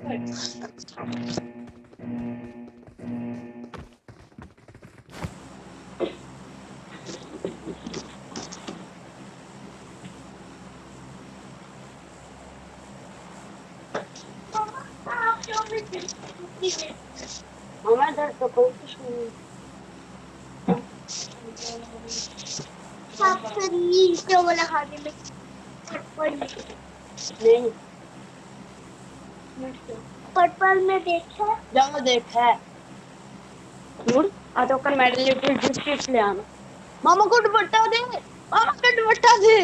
हमारे इधर तो कोई कुछ नहीं। जो वाला खाने में नहीं पर्पल में देखा जाओ देखा है आ तो कर मेडल लिटिल बिस्किट ले आना मामा को दुपट्टा दे मामा को दुपट्टा दे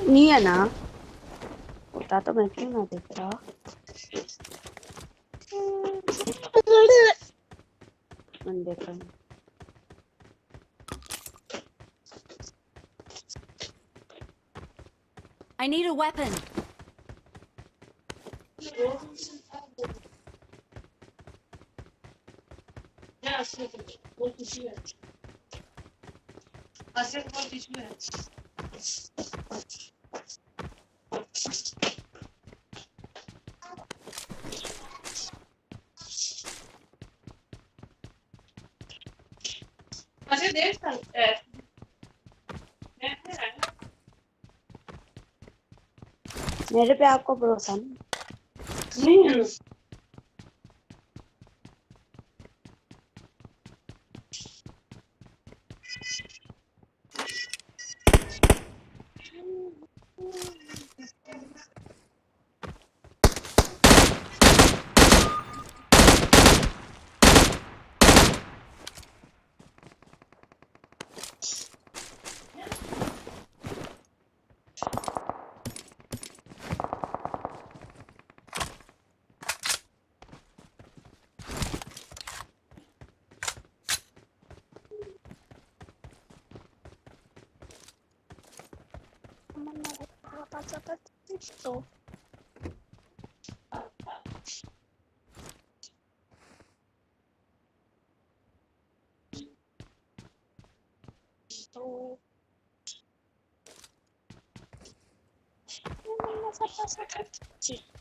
नहीं है ना होता तो मैं क्यों ना देख रहा मैं देख रहा हूँ I need a weapon. मेरे पे आपको भरोसा नहीं है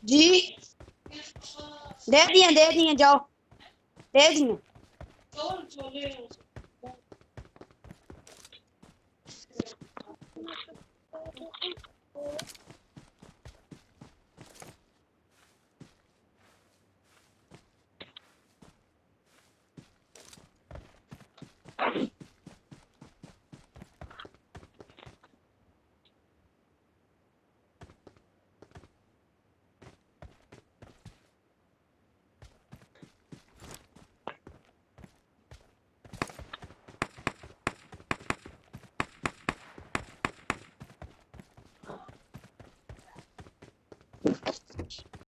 जी दे दिए जाओ दे दिए